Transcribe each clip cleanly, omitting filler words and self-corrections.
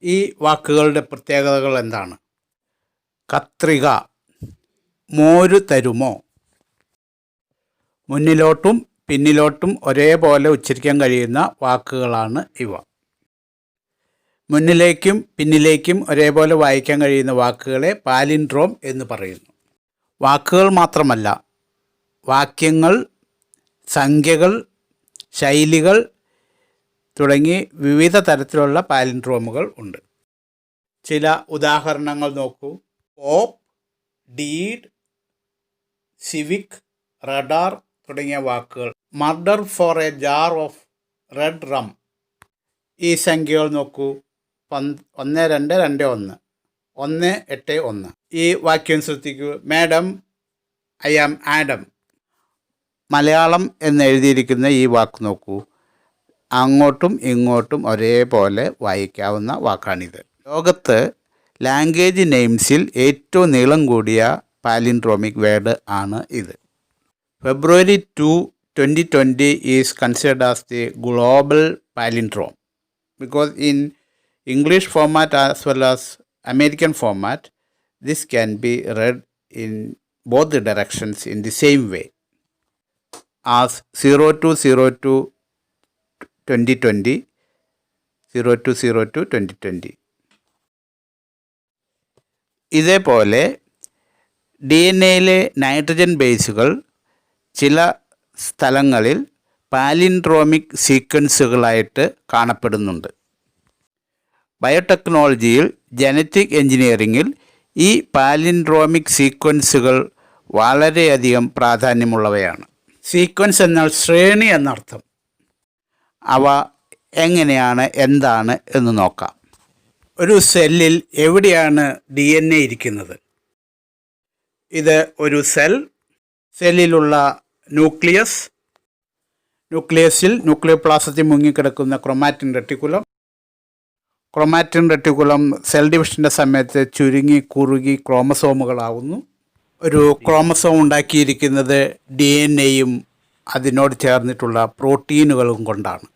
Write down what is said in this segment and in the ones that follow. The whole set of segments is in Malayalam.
ഈ വാക്കുകളുടെ പ്രത്യേകതകൾ എന്താണ്? കത്രിക, മോര് തരുമോ? മുന്നിലോട്ടും പിന്നിലോട്ടും ഒരേപോലെ ഉച്ചരിക്കാൻ കഴിയുന്ന വാക്കുകളാണ് ഇവ. മുന്നിലേക്കും പിന്നിലേക്കും ഒരേപോലെ വായിക്കാൻ കഴിയുന്ന വാക്കുകളെ പാലിൻഡ്രോം എന്ന് പറയുന്നു. വാക്കുകൾ മാത്രമല്ല, വാക്യങ്ങൾ, സംഖ്യകൾ, ശൈലികൾ തുടങ്ങി വിവിധ തരത്തിലുള്ള പാലിൻഡ്രോമുകൾ ഉണ്ട്. ചില ഉദാഹരണങ്ങൾ നോക്കൂ. പോപ്പ്, ഡീഡ്, സിവിക്, റഡാർ തുടങ്ങിയ വാക്കുകൾ. Murder for a jar of red rum. ഈ സംഖ്യകൾ നോക്കൂ. 1221, 181. ഈ വാക്യം ശ്രദ്ധിക്കൂ. Madam, I am Adam. Malayalam എന്ന് എഴുതിയിരിക്കുന്ന ഈ വാക്ക് നോക്കൂ. അങ്ങോട്ടും ഇങ്ങോട്ടും ഒരേപോലെ വായിക്കാവുന്ന വാക്കാണിത്. ലോകത്ത് ലാംഗ്വേജ് നെയിംസിൽ ഏറ്റവും നീളം കൂടിയ പാലിൻഡ്രോമിക് വേർഡ് ആണ് ഇത്. February 2, 2020 is considered as the global palindrome because in English format as well as American format, this can be read in both the directions in the same way as 0202 2020, 0202 2020. ഇതേപോലെ DNA-യിലെ നൈട്രജൻ ബേസുകൾ ചില സ്ഥലങ്ങളിൽ പാലിൻഡ്രോമിക് സീക്വൻസുകളായിട്ട് കാണപ്പെടുന്നുണ്ട്. ബയോടെക്നോളജിയിൽ, ജനറ്റിക് എഞ്ചിനീയറിങ്ങിൽ ഈ പാലിൻഡ്രോമിക് സീക്വൻസുകൾ വളരെയധികം പ്രാധാന്യമുള്ളവയാണ്. സീക്വൻസ് എന്നാൽ ശ്രേണി എന്നർത്ഥം. അവ എങ്ങനെയാണ്, എന്താണ് എന്ന് നോക്കാം. ഒരു സെല്ലിൽ എവിടെയാണ് DNA ഇരിക്കുന്നത്? ഇത് ഒരു സെല്ലിലുള്ള ന്യൂക്ലിയസിൽ ന്യൂക്ലിയോപ്ലാസത്തിൽ മുങ്ങിക്കിടക്കുന്ന ക്രോമാറ്റിൻ റെട്ടിക്കുലം സെൽ ഡിവിഷൻ്റെ സമയത്ത് ചുരുങ്ങി കുറുകി ക്രോമസോമുകളാവുന്നു. ഒരു ക്രോമസോം ഉണ്ടാക്കിയിരിക്കുന്നത് DNA-യും അതിനോട് ചേർന്നിട്ടുള്ള പ്രോട്ടീനുകളും കൊണ്ടാണ്.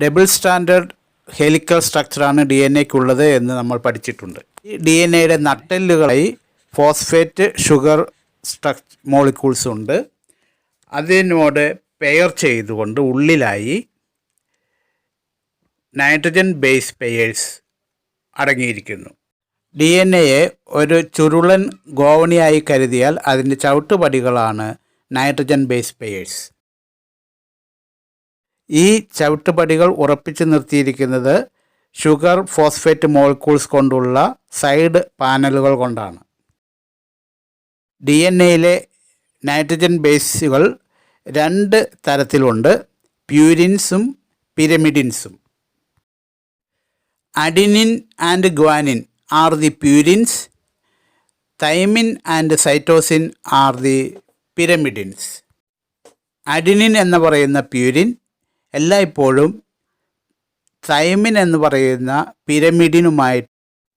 ഡബിൾ സ്റ്റാൻഡേർഡ് ഹെലിക്കൽ സ്ട്രക്ചറാണ് DNA-ക്കുള്ളത് എന്ന് നമ്മൾ പഠിച്ചിട്ടുണ്ട്. ഈ DNA-യുടെ നട്ടെല്ലുകളായി ഫോസ്ഫേറ്റ്, ഷുഗർ മോളിക്യൂൾസ് ഉണ്ട്. അതിനോട് പെയർ ചെയ്തുകൊണ്ട് ഉള്ളിലായി നൈട്രജൻ ബേസ് പെയേഴ്സ് അടങ്ങിയിരിക്കുന്നു. DNA-യെ ഒരു ചുരുളൻ ഗോവണിയായി കരുതിയാൽ അതിൻ്റെ ചവിട്ടുപടികളാണ് നൈട്രജൻ ബേസ് പെയേഴ്സ്. ഈ ചവിട്ടുപടികൾ ഉറപ്പിച്ചു നിർത്തിയിരിക്കുന്നത് ഷുഗർ ഫോസ്ഫേറ്റ് മോളിക്യൂൾസ് കൊണ്ടുള്ള സൈഡ് പാനലുകൾ കൊണ്ടാണ്. DNA-യിലെ നൈട്രജൻ ബേസുകൾ 2 തരത്തിലുണ്ട്: പ്യൂരിൻസും പിരമിഡിൻസും. Adenine and guanine are the purines. Thymine and cytosine are the pyrimidines. Adenine എന്ന് പറയുന്ന പ്യൂരിൻ എല്ലായ്പ്പോഴും തൈമിൻ എന്ന് പറയുന്ന പിരമിഡിനുമായി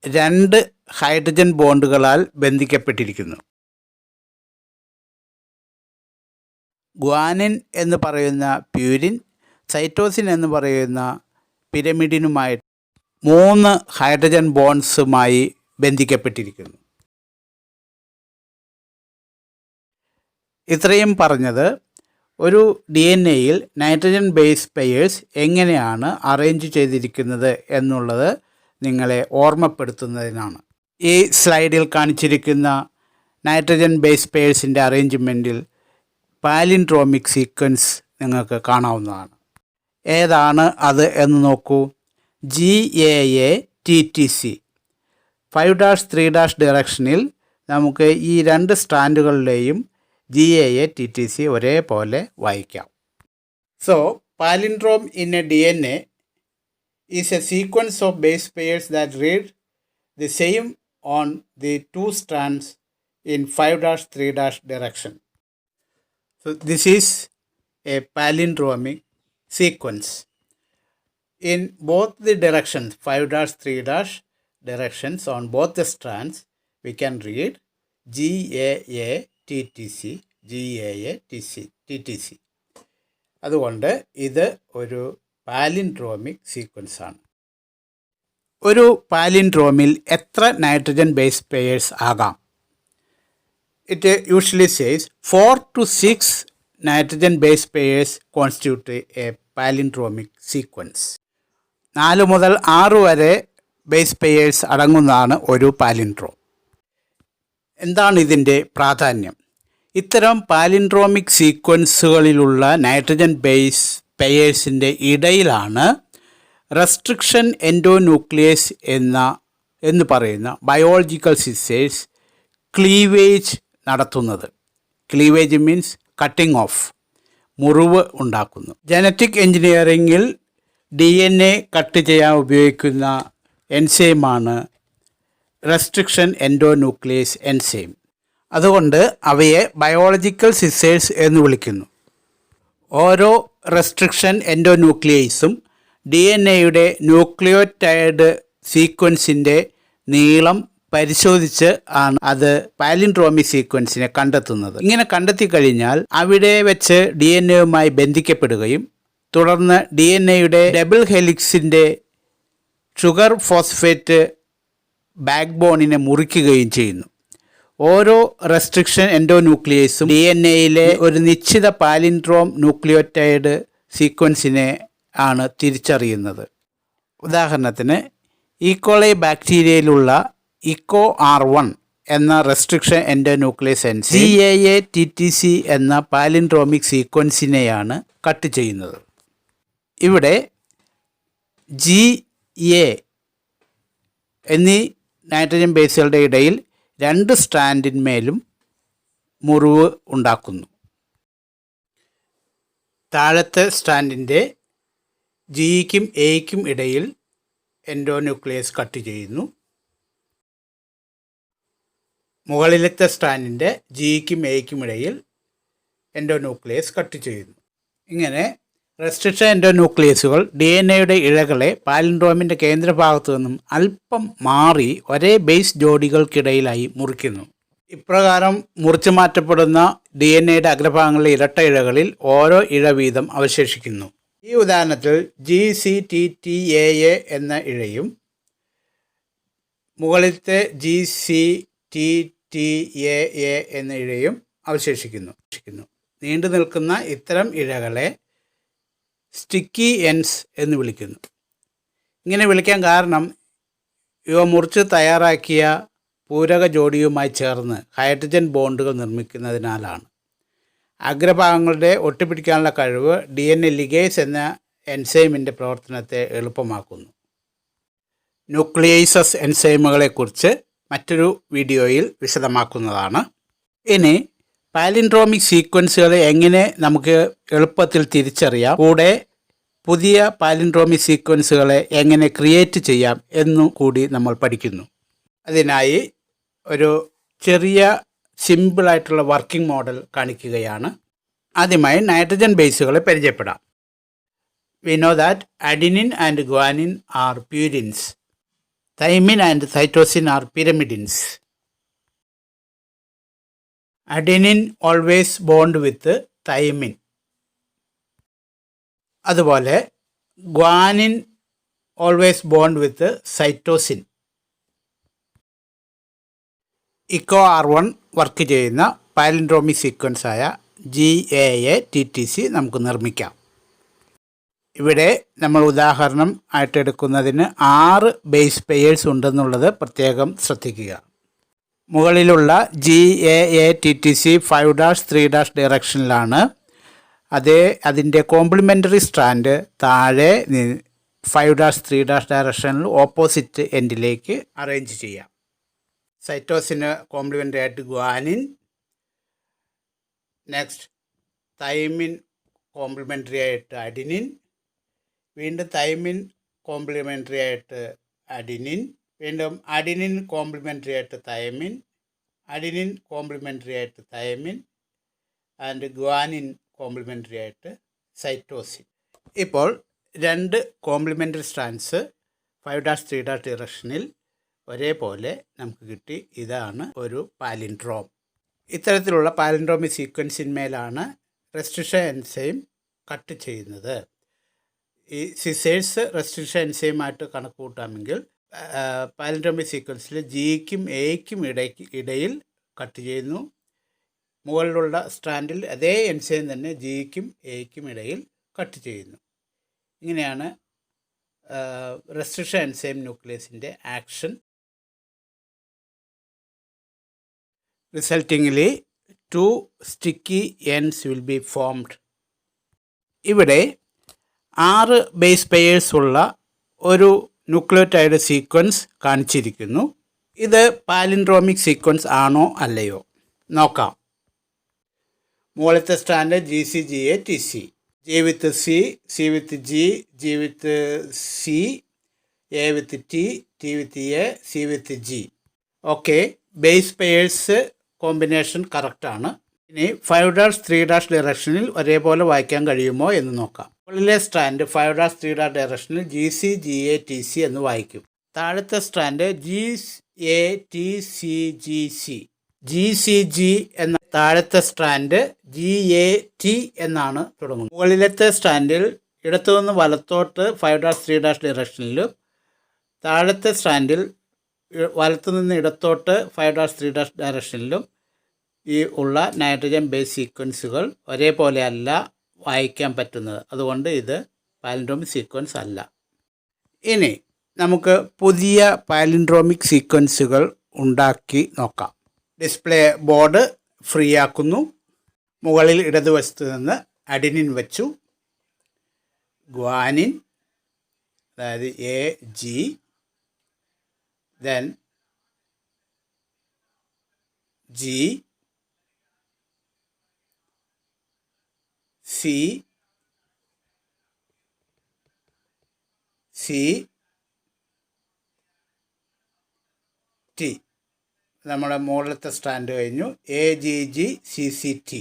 2 ഹൈഡ്രജൻ ബോണ്ടുകളാൽ ബന്ധിക്കപ്പെട്ടിരിക്കുന്നു. ഗ്വാനിൻ എന്ന് പറയുന്ന പ്യൂരിൻ സൈറ്റോസിൻ എന്ന് പറയുന്ന പിരമിഡിനുമായി 3 ഹൈഡ്രജൻ ബോണ്ട്സുമായി ബന്ധിക്കപ്പെട്ടിരിക്കുന്നു. ഇത്രയും പറഞ്ഞത് ഒരു DNA-യിൽ നൈട്രജൻ ബേസ് പെയേഴ്സ് എങ്ങനെയാണ് അറേഞ്ച് ചെയ്തിരിക്കുന്നത് എന്നുള്ളത് നിങ്ങളെ ഓർമ്മപ്പെടുത്തുന്നതിനാണ്. ഈ സ്ലൈഡിൽ കാണിച്ചിരിക്കുന്ന നൈട്രജൻ ബേസ് പെയേഴ്സിൻ്റെ അറേഞ്ച്മെൻറ്റിൽ പാലിൻഡ്രോമിക് സീക്വൻസ് നിങ്ങൾക്ക് കാണാവുന്നതാണ്. ഏതാണ് അത് എന്ന് നോക്കൂ. GAA-TTC 5'3' ഡയറക്ഷനിൽ നമുക്ക് ഈ 2 സ്റ്റാൻഡുകളിലെയും GAA-TTC ഒരേപോലെ വായിക്കാം. So palindrome in a DNA is a sequence of base pairs that read the same on the 2 strands in 5'3' direction. So this is a palindromic sequence. In both the directions, 5'3' directions on both the strands, we can read GAA-TTC, GAA-TTC. അതുകൊണ്ട് ഇത് ഒരു പാലിൻഡ്രോമിക് സീക്വൻസാണ്. ഒരു പാലിൻഡ്രോമിൽ എത്ര നൈട്രജൻ ബേസ് പെയേഴ്സ് ആകാം? It usually says 4 to 6 nitrogen base pairs constitute A palindromic sequence. 4 മുതൽ 6 വരെ ബേസ് പെയേഴ്സ് അടങ്ങുന്നതാണ് ഒരു പാലിൻഡ്രോം. എന്താണ് ഇതിൻ്റെ പ്രാധാന്യം? ഇത്തരം പാലിൻഡ്രോമിക് സീക്വൻസുകളിലുള്ള നൈട്രജൻ ബേസ് പെയേഴ്സിൻ്റെ ഇടയിലാണ് റെസ്ട്രിക്ഷൻ എൻഡോന്യൂക്ലിയസ് എന്ന് പറയുന്ന ബയോളജിക്കൽ സിസ്റ്റേഴ്സ് ക്ലീവേജ് നടത്തുന്നത്. ക്ലീവേജ് മീൻസ് കട്ടിംഗ് ഓഫ്, മുറിവ് ഉണ്ടാക്കുന്നു. ജനറ്റിക് എഞ്ചിനീയറിങ്ങിൽ DNA കട്ട് ചെയ്യാൻ ഉപയോഗിക്കുന്ന എൻസൈമാണ് റെസ്ട്രിക്ഷൻ എൻഡോന്യൂക്ലിയസ് എൻസൈം. അതുകൊണ്ട് അവയെ ബയോളജിക്കൽ സിസ്റ്റേഴ്സ് എന്ന് വിളിക്കുന്നു. ഓരോ റെസ്ട്രിക്ഷൻ എൻഡോന്യൂക്ലിയസും DNA-യുടെ ന്യൂക്ലിയോടൈഡ് സീക്വൻസിൻ്റെ നീളം പരിശോധിച്ച് ആണ് അത് പാലിൻഡ്രോമിക് സീക്വൻസിനെ കണ്ടെത്തുന്നത്. ഇങ്ങനെ കണ്ടെത്തി കഴിഞ്ഞാൽ അവിടെ വെച്ച് DNA-യുമായി ബന്ധിക്കപ്പെടുകയും തുടർന്ന് DNA-യുടെ ഡബിൾ ഹെലിക്സിൻ്റെ ഷുഗർ ഫോസ്ഫേറ്റ് ബാക്ക് ബോണിനെ മുറിക്കുകയും ചെയ്യുന്നു. ഓരോ റെസ്ട്രിക്ഷൻ എൻഡോന്യൂക്ലിയസും DNA-യിലെ ഒരു നിശ്ചിത പാലിൻഡ്രോം ന്യൂക്ലിയോടൈഡ് സീക്വൻസിനെ ആണ് തിരിച്ചറിയുന്നത്. ഉദാഹരണത്തിന് ഈക്കോളൈ ബാക്ടീരിയയിലുള്ള EcoR1 എന്ന റെസ്ട്രിക്ഷൻ എൻഡോന്യൂക്ലിയസ് എൻസൈം GAA-TTC എന്ന പാലിൻഡ്രോമിക് സീക്വൻസിനെയാണ് കട്ട് ചെയ്യുന്നത്. ഇവിടെ GA എന്നീ നൈട്രജൻ ബേസുകളുടെ ഇടയിൽ 2 സ്ട്രാൻഡിന്മേലും മുറിവ് ഉണ്ടാക്കുന്നു. താഴത്തെ സ്ട്രാൻഡിൻ്റെ Gക്കും Aക്കും ഇടയിൽ എൻഡോന്യൂക്ലിയസ് കട്ട് ചെയ്യുന്നു. മുകളിലത്തെ സ്ട്രാൻഡിൻ്റെ Gക്കും Aക്കും ഇടയിൽ എൻഡോന്യൂക്ലിയസ് കട്ട് ചെയ്യുന്നു. ഇങ്ങനെ റെസ്ട്രിക്ഷൻ എൻഡോന്യൂക്ലിയസുകൾ DNA-യുടെ ഇഴകളെ പാലിൻഡ്രോമിൻ്റെ കേന്ദ്രഭാഗത്തു നിന്നും അല്പം മാറി ഒരേ ബേസ് ജോഡികൾക്കിടയിലായി മുറിക്കുന്നു. ഇപ്രകാരം മുറിച്ചു മാറ്റപ്പെടുന്ന DNA-യുടെ അഗ്രഭാഗങ്ങളിലെ ഇരട്ട ഇഴകളിൽ ഓരോ ഇഴ വീതം അവശേഷിക്കുന്നു. ഈ ഉദാഹരണത്തിൽ GCTTAA എന്ന ഇഴയും മുകളിലത്തെ GCTTAA എന്ന ഇഴയും അവശേഷിക്കുന്നു. നീണ്ടു നിൽക്കുന്ന ഇത്തരം ഇഴകളെ സ്റ്റിക്കി എൻഡ്സ് എന്ന് വിളിക്കുന്നു. ഇങ്ങനെ വിളിക്കാൻ കാരണം ഇവ മുറിച്ച് തയ്യാറാക്കിയ പൂരക ജോഡിയുമായി ചേർന്ന് ഹൈഡ്രജൻ ബോണ്ടുകൾ നിർമ്മിക്കുന്നതിനാലാണ്. അഗ്രഭാഗങ്ങളുടെ ഒട്ടിപ്പിടിക്കാനുള്ള കഴിവ് DNA ലിഗേസ് എന്ന എൻസൈമിൻ്റെ പ്രവർത്തനത്തെ എളുപ്പമാക്കുന്നു. ന്യൂക്ലിയേസസ് എൻസൈമുകളെക്കുറിച്ച് മറ്റൊരു വീഡിയോയിൽ വിശദമാക്കുന്നതാണ്. ഇനി പാലിൻഡ്രോമിക് സീക്വൻസുകളെ എങ്ങനെ നമുക്ക് എളുപ്പത്തിൽ തിരിച്ചറിയാം, കൂടെ പുതിയ പാലിൻഡ്രോമിക് സീക്വൻസുകളെ എങ്ങനെ ക്രിയേറ്റ് ചെയ്യാം എന്നും കൂടി നമ്മൾ പഠിക്കുന്നു. അതിനായി ഒരു ചെറിയ സിമ്പിളായിട്ടുള്ള വർക്കിംഗ് മോഡൽ കാണിക്കുകയാണ്. ആദ്യമായി നൈട്രജൻ ബേസുകളെ പരിചയപ്പെടാം. We know that adenine and guanine are purines. Thymine and cytosine are pyrimidines. Adenine always bond with thymine. അതുപോലെ guanine always bond with cytosine. EcoR1 work ചെയ്യുന്ന പാലിൻഡ്രോമിക് സീക്വൻസായ GAA-TTC നമുക്ക് നിർമ്മിക്കാം. ഇവിടെ നമ്മൾ ഉദാഹരണം ആയിട്ടെടുക്കുന്നതിന് 6 ബേസ് പെയേഴ്സ് ഉണ്ടെന്നുള്ളത് പ്രത്യേകം ശ്രദ്ധിക്കുക. മുകളിലുള്ള GAA-TTC 5'3' ഡയറക്ഷനിലാണ്. അതിൻ്റെ കോംപ്ലിമെൻ്ററി സ്ട്രാൻഡ് താഴെ 5'3' ഡയറക്ഷനിൽ ഓപ്പോസിറ്റ് എൻഡിലേക്ക് അറേഞ്ച് ചെയ്യാം. സൈറ്റോസിന് കോംപ്ലിമെൻ്ററി ആയിട്ട് ഗ്വാനിൻ, നെക്സ്റ്റ് തൈമിൻ കോംപ്ലിമെൻ്ററി ആയിട്ട് അഡിനിൻ, വീണ്ടും തൈമിൻ കോംപ്ലിമെൻ്ററി ആയിട്ട് അഡിനിൻ, വീണ്ടും അഡിനിൻ കോംപ്ലിമെൻ്ററി ആയിട്ട് തൈമിൻ, അഡിനിൻ കോംപ്ലിമെൻ്ററി ആയിട്ട് തൈമിൻ ആൻഡ് ഗ്വാനിൻ കോംപ്ലിമെൻ്ററി ആയിട്ട് സൈറ്റോസിൻ. ഇപ്പോൾ 2 കോംപ്ലിമെൻ്ററി സ്ട്രാൻഡ്സ് 5'3' ഡയറക്ഷനിൽ ഒരേപോലെ നമുക്ക് കിട്ടി. ഇതാണ് ഒരു പാലിൻഡ്രോം. ഇത്തരത്തിലുള്ള പാലിൻഡ്രോമിക് സീക്വൻസിന്മേലാണ് റെസ്ട്രിക്ഷൻ എൻസൈം കട്ട് ചെയ്യുന്നത്. ഈ സിസേഴ്സ് റെസ്ട്രിക്ഷൻ എൻസൈമായിട്ട് കണക്ക് കൂട്ടാമെങ്കിൽ പാലിൻഡ്രോമിക് സീക്വൻസിൽ ജിക്കും എയ്ക്കും ഇടയിൽ കട്ട് ചെയ്യുന്നു. മുകളിലുള്ള സ്ട്രാൻഡിൽ അതേ എൻസൈം തന്നെ ജിക്കും എയ്ക്കും ഇടയിൽ കട്ട് ചെയ്യുന്നു. ഇങ്ങനെയാണ് റെസ്ട്രിക്ഷൻ എൻസൈം ന്യൂക്ലിയസിൻ്റെ action. Resultingly 2 sticky ends will be formed. ഇവിടെ 6 ബേസ് പെയേഴ്സ് ഉള്ള ഒരു ന്യൂക്ലിയോടൈഡ് സീക്വൻസ് കാണിച്ചിരിക്കുന്നു. ഇത് പാലിൻഡ്രോമിക് സീക്വൻസ് ആണോ അല്ലയോ നോക്കാം. മുകളിലത്തെ stand GCGA-TC, G with C, C with G, G with C, A with T, T with A, C with G. Okay, base pairs combination കറക്റ്റാണ്. ഇനി 5'3' ഡയറക്ഷനിൽ ഒരേപോലെ വായിക്കാൻ കഴിയുമോ എന്ന് നോക്കാം. മുകളിലെ സ്ട്രാൻഡ് 5'3' ഡയറക്ഷനിൽ GCGA-TC എന്ന് വായിക്കും. താഴത്തെ സ്ട്രാൻഡ് GATCGC, GCG എന്ന താഴത്തെ സ്ട്രാൻഡ് GAT എന്നാണ് തുടങ്ങുന്നത്. മുകളിലത്തെ സ്ട്രാൻഡിൽ ഇടത്തുനിന്ന് വലത്തോട്ട് 5'3' ഡയറക്ഷനിലും താഴത്തെ സ്ട്രാൻഡിൽ വലത്തുനിന്ന് ഇടത്തോട്ട് 5'3' ഡയറക്ഷനിലും ഈ ഉള്ള നൈട്രജൻ ബേസ് സീക്വൻസുകൾ ഒരേപോലെ അല്ല വായിക്കാൻ പറ്റുന്നത്. അതുകൊണ്ട് ഇത് പാലിൻഡ്രോമിക് സീക്വൻസ് അല്ല. ഇനി നമുക്ക് പുതിയ പാലിൻഡ്രോമിക് സീക്വൻസുകൾ ഉണ്ടാക്കി നോക്കാം. ഡിസ്പ്ലേ ബോർഡ് ഫ്രീ ആക്കുന്നു. മുകളിൽ ഇടതുവശത്ത് നിന്ന് അഡിനിൻ വെച്ചു, ഗ്വാനിൻ അതായത് AG, then G, C, T. നമ്മുടെ മുകളിലത്തെ സ്റ്റാൻഡ് കഴിഞ്ഞു. AGGCCT.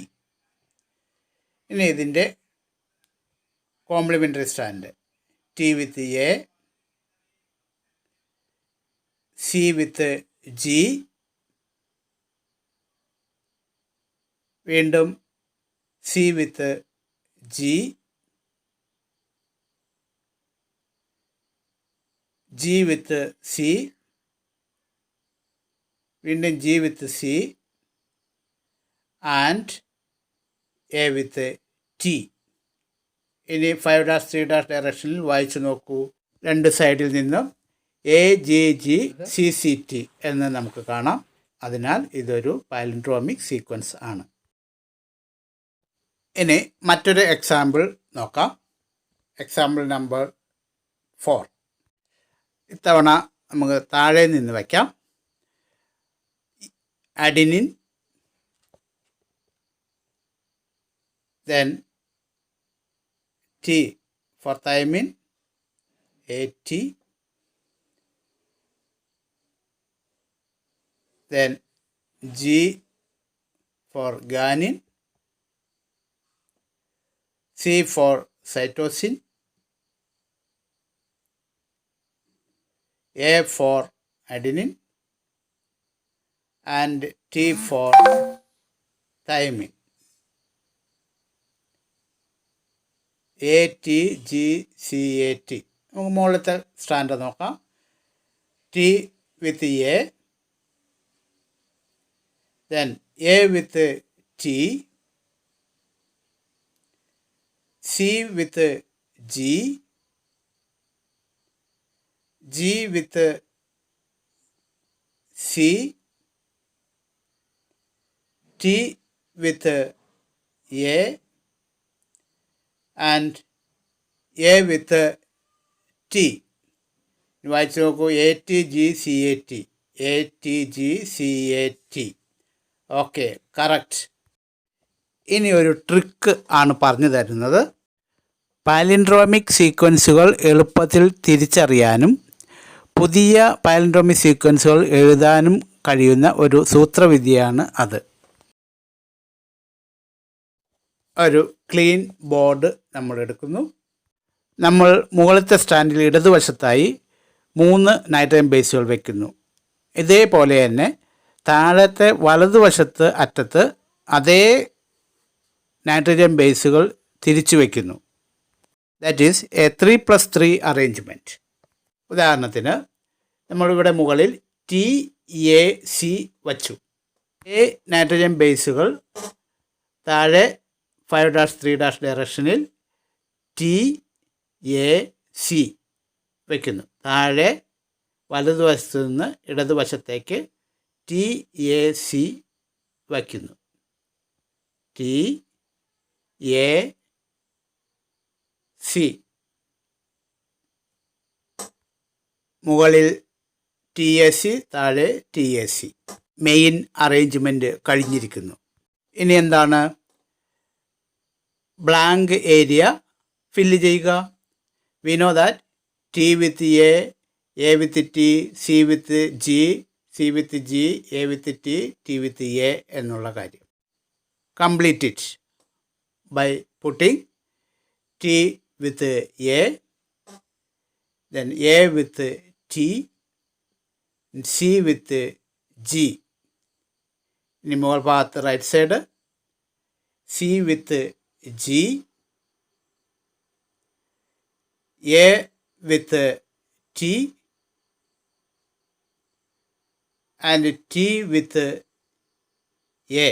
ഇനി ഇതിൻ്റെ complementary strand T with A, C with G, വീണ്ടും C with G, G with C, വീണ്ടും G with C and A with T. ഇനി 5'3' ഡയറക്ഷനിൽ വായിച്ചു നോക്കൂ. രണ്ട് സൈഡിൽ നിന്നും AGGCCT എന്ന് നമുക്ക് കാണാം. അതിനാൽ ഇതൊരു പാലിൻഡ്രോമിക് സീക്വൻസ് ആണ്. ഇനി മറ്റൊരു എക്സാമ്പിൾ നോക്കാം. Example number 4. ഇത്തവണ നമുക്ക് താഴെ നിന്ന് വയ്ക്കാം. Adenine, then T for thymine, AT, then G for guanine, C for cytosine, A for adenine, and T for thymine. ATGCAT. നമുക്ക് മുകളിലത്തെ സ്റ്റാൻഡ് നോക്കാം. T with A, then A with T, C with G, G with C, T with A, and A with T. വായിച്ചു നോക്കൂ. ATGCAT, ATGCAT. Okay, correct. ഇനി ഒരു ട്രിക്ക് ആണ് പറഞ്ഞു തരുന്നത്. പാലിൻഡ്രോമിക് സീക്വൻസുകൾ എളുപ്പത്തിൽ തിരിച്ചറിയാനും പുതിയ പാലിൻഡ്രോമിക് സീക്വൻസുകൾ എഴുതാനും കഴിയുന്ന ഒരു സൂത്രവിദ്യയാണ് അത്. ഒരു ക്ലീൻ ബോർഡ് നമ്മൾ എടുക്കുന്നു. നമ്മൾ മുകളിലത്തെ സ്റ്റാൻഡിൽ ഇടതുവശത്തായി 3 നൈട്രജൻ ബേസുകൾ വയ്ക്കുന്നു. ഇതേപോലെ തന്നെ താഴത്തെ വലതുവശത്ത് അറ്റത്ത് അതേ നൈട്രജൻ ബേസുകൾ തിരിച്ചു വയ്ക്കുന്നു. That is A 3+3 arrangement. ഉദാഹരണത്തിന് നമ്മളിവിടെ മുകളിൽ TAC വച്ചു. A നൈട്രജൻ ബേസുകൾ താഴെ 5-3- ഡയറക്ഷനിൽ TAC വയ്ക്കുന്നു. താഴെ വലതുവശത്ത് നിന്ന് ഇടതുവശത്തേക്ക് TAC വയ്ക്കുന്നു. TAC. മുകളിൽ TAC, താഴെ TAC. മെയിൻ അറേഞ്ച്മെൻറ്റ് കഴിഞ്ഞിരിക്കുന്നു. ഇനി എന്താണ്? ബ്ലാങ്ക് ഏരിയ ഫില്ല് ചെയ്യുക. V know that T with A with T, C with G, C with G, A with T, T with A എന്നുള്ള കാര്യം. Complete it by putting T with A, then A with T, C with G. ഇനി മുകൾ ഭാഗത്ത് right side C with G, A with T, and T with A.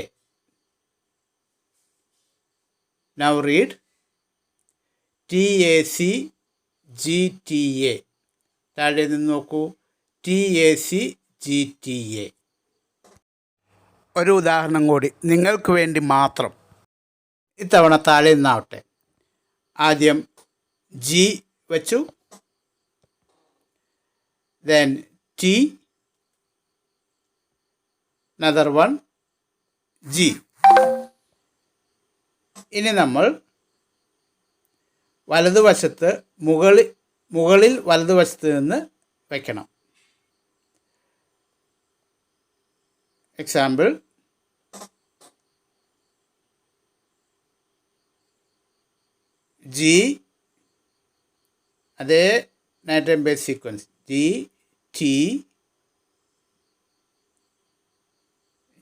Now read TAC GTA. താഴെ നിന്ന് നോക്കൂ, TAC GTA. ഒരു ഉദാഹരണം കൂടി നിങ്ങൾക്ക് വേണ്ടി മാത്രം. ഇത്തവണ താഴെ നിന്നാവട്ടെ. ആദ്യം G വച്ചു, then T, another one G. ഇനി നമ്മൾ വലതുവശത്ത് മുകളിൽ വലതുവശത്ത് നിന്ന് വയ്ക്കണം. എക്സാമ്പിൾ, G, അതേ nitrogen base sequence G, T,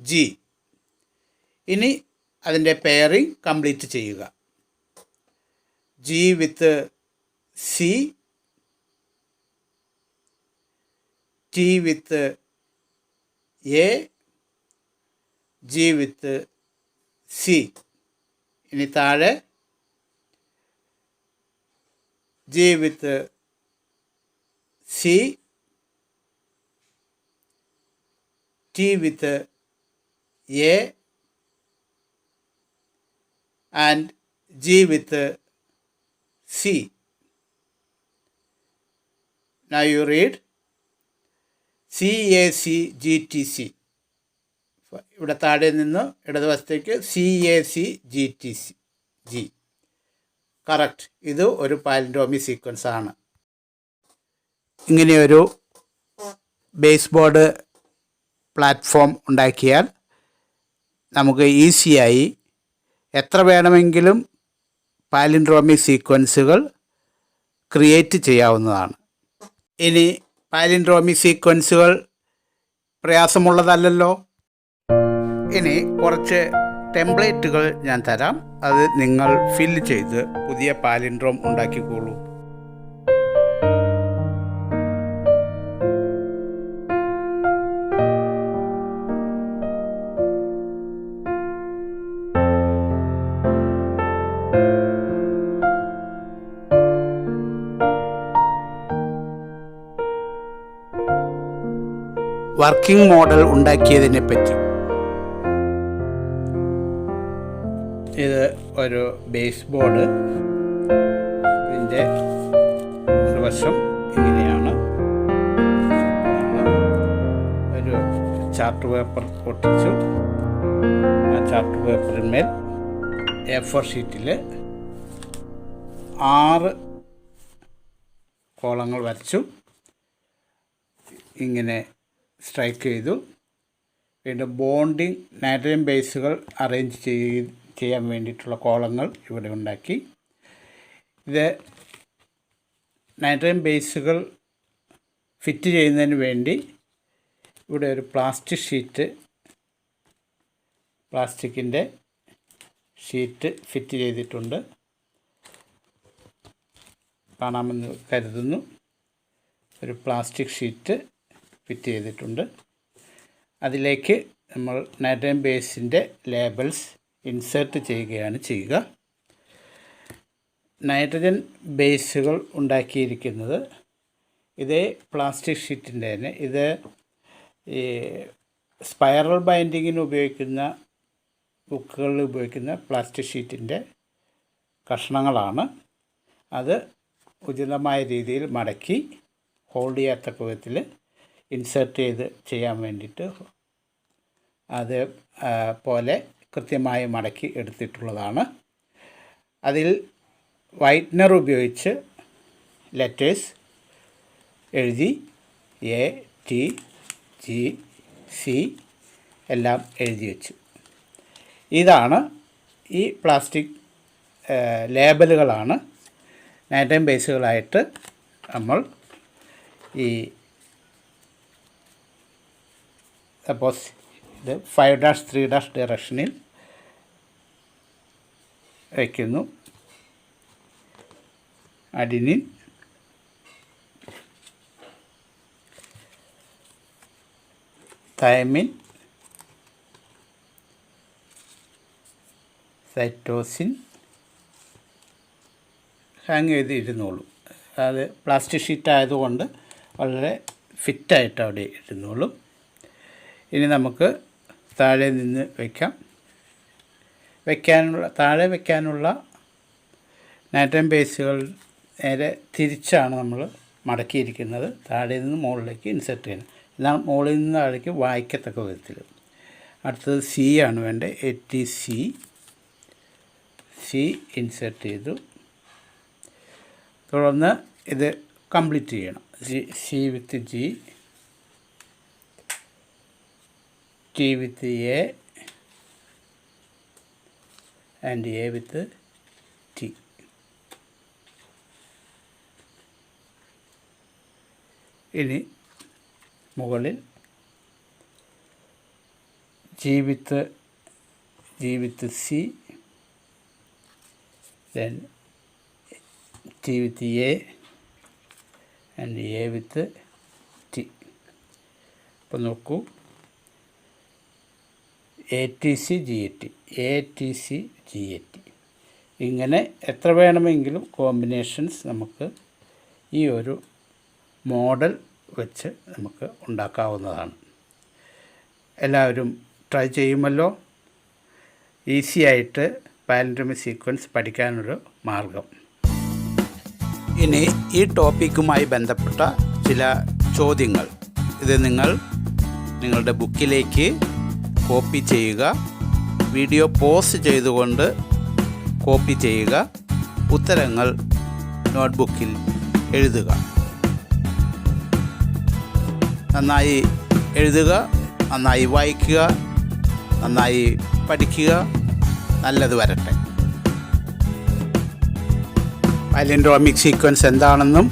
G. ഇനി അതിൻ്റെ പെയറിംഗ് കംപ്ലീറ്റ് ചെയ്യുക. G with C, T with A, G with C. ഇനി താഴെ G with C, T with A, and G with C. Now you read CAC GTC. ഇവിടെ താഴെ നിന്ന് ഇടതുവശത്തേക്ക് CAC GTC G. കറക്റ്റ്. ഇത് ഒരു പാലിൻഡ്രോമി സീക്വൻസ് ആണ്. ഇങ്ങനെയൊരു ബേസ് ബോർഡ് പ്ലാറ്റ്ഫോം ഉണ്ടാക്കിയാൽ നമുക്ക് ഈസിയായി എത്ര വേണമെങ്കിലും പാലിൻഡ്രോമിക് സീക്വൻസുകൾ ക്രിയേറ്റ് ചെയ്യാവുന്നതാണ്. ഇനി പാലിൻഡ്രോമിക് സീക്വൻസുകൾ പ്രയാസമുള്ളതല്ലല്ലോ. ഇനി കുറച്ച് ടെംപ്ലേറ്റുകൾ ഞാൻ തരാം. അത് നിങ്ങൾ ഫില്ല് ചെയ്ത് പുതിയ പാലിൻഡ്രോം ഉണ്ടാക്കിക്കോളൂ. വർക്കിംഗ് മോഡൽ ഉണ്ടാക്കിയതിനെ പറ്റി. ഇത് ഒരു ബേസ് ബോർഡ്. ഇതിൻ്റെ ഒരു വശം ഇങ്ങനെയാണ്. ഒരു ചാർട്ട് പേപ്പർ ഒട്ടിച്ചു. ആ ചാർട്ട് പേപ്പറിന്മേൽ A4 ഷീറ്റിൽ 6 കോളങ്ങൾ വരച്ചു. ഇങ്ങനെ സ്ട്രൈക്ക് ചെയ്തു. വീണ്ടും ബോണ്ടിങ് നൈട്രജൻ ബേസുകൾ അറേഞ്ച് ചെയ്യാൻ വേണ്ടിയിട്ടുള്ള കോളങ്ങൾ ഇവിടെ ഉണ്ടാക്കി. ഇത് നൈട്രജൻ ബേസുകൾ ഫിറ്റ് ചെയ്യുന്നതിന് വേണ്ടി ഇവിടെ ഒരു പ്ലാസ്റ്റിക്കിൻ്റെ ഷീറ്റ് ഫിറ്റ് ചെയ്തിട്ടുണ്ട്. കാണാമെന്ന് കരുതുന്നു. ഒരു പ്ലാസ്റ്റിക് ഷീറ്റ് ഫിറ്റ് ചെയ്തിട്ടുണ്ട്. അതിലേക്ക് നമ്മൾ നൈട്രജൻ ബേസിൻ്റെ ലേബൽസ് ഇൻസേർട്ട് ചെയ്യുകയാണ് ചെയ്യുക. നൈട്രജൻ ബേസുകൾ ഉണ്ടാക്കിയിരിക്കുന്നത് ഇതേ പ്ലാസ്റ്റിക് ഷീറ്റിൻ്റെ തന്നെ. ഇത് ഈ സ്പൈറൽ ബൈൻഡിങ്ങിന് ഉപയോഗിക്കുന്ന ബുക്കുകളിൽ ഉപയോഗിക്കുന്ന പ്ലാസ്റ്റിക് ഷീറ്റിൻ്റെ കഷ്ണങ്ങളാണ്. അത് ഉചിതമായ രീതിയിൽ മടക്കി ഹോൾഡ് ചെയ്യാത്തക്ക വിധത്തിൽ ഇൻസേർട്ട് ചെയ്യാൻ വേണ്ടിയിട്ട് അത് പോലെ കൃത്യമായി മടക്കി എടുത്തിട്ടുള്ളതാണ്. അതിൽ വൈറ്റ്നർ ഉപയോഗിച്ച് ലെറ്റേഴ്സ് എഴുതി ATGC എല്ലാം എഴുതി വെച്ചു. ഇതാണ് ഈ പ്ലാസ്റ്റിക് ലേബലുകളാണ് നൈട്രജൻ ബേസുകളായിട്ട് നമ്മൾ ഈ സപ്പോസ് ഇത് 5-3- ഡയറക്ഷനിൽ വയ്ക്കുന്നു. അഡിനിൻ, തൈമിൻ, സൈറ്റോസിൻ ഹാങ് ചെയ്തിരുന്നോളൂ. അത് പ്ലാസ്റ്റിക് ഷീറ്റ് ആയതുകൊണ്ട് വളരെ ഫിറ്റായിട്ട് അവിടെ ഇരുന്നോളും. ഇനി നമുക്ക് താഴെ നിന്ന് താഴെ വയ്ക്കാനുള്ള നൈട്രജൻ ബേസുകൾ നേരെ തിരിച്ചാണ് നമ്മൾ മടക്കിയിരിക്കുന്നത്. താഴെ നിന്ന് മുകളിലേക്ക് ഇൻസെർട്ട് ചെയ്യണം. എന്നാൽ മുകളിൽ നിന്ന് താഴേക്ക് വായിക്കത്തക്ക വിധത്തിൽ. അടുത്തത് C ആണ് വേണ്ടത്. ATC ഇൻസെർട്ട് ചെയ്തു. തുടർന്ന് ഇത് കംപ്ലീറ്റ് ചെയ്യണം. C with G, T with A and A with T. ഇനി മുകളിൽ G with C, then T with A and A with T. അപ്പോൾ നോക്കൂ, ATC GAT ഇങ്ങനെ എത്ര വേണമെങ്കിലും കോമ്പിനേഷൻസ് നമുക്ക് ഈ ഒരു മോഡൽ വെച്ച് നമുക്ക് ഉണ്ടാക്കാവുന്നതാണ്. എല്ലാവരും ട്രൈ ചെയ്യുമല്ലോ. ഈസി ആയിട്ട് പാലൻഡ്രോമിക് സീക്വൻസ് പഠിക്കാനൊരു മാർഗം. ഇനി ഈ ടോപ്പിക്കുമായി ബന്ധപ്പെട്ട ചില ചോദ്യങ്ങൾ ഇത് നിങ്ങളുടെ ബുക്കിലേക്ക് കോപ്പി ചെയ്യുക. വീഡിയോ പോസ് ചെയ്തുകൊണ്ട് കോപ്പി ചെയ്യുക. ഉത്തരങ്ങൾ നോട്ട്ബുക്കിൽ എഴുതുക. നന്നായി എഴുതുക, നന്നായി വായിക്കുക, നന്നായി പഠിക്കുക. നല്ലത് വരട്ടെ. പാലൻഡ്രോമിക് സീക്വൻസ് എന്താണെന്നും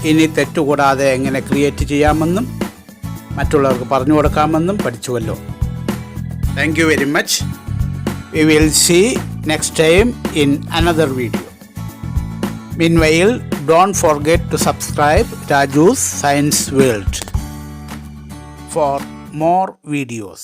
ഇനി തെറ്റുകൂടാതെ എങ്ങനെ ക്രിയേറ്റ് ചെയ്യാമെന്നും മറ്റുള്ളവർക്ക് പറഞ്ഞു കൊടുക്കാമെന്നും പഠിച്ചുവല്ലോ. Thank you very much. We will see next time in another video. Meanwhile, don't forget to subscribe Raju's Science World for more videos.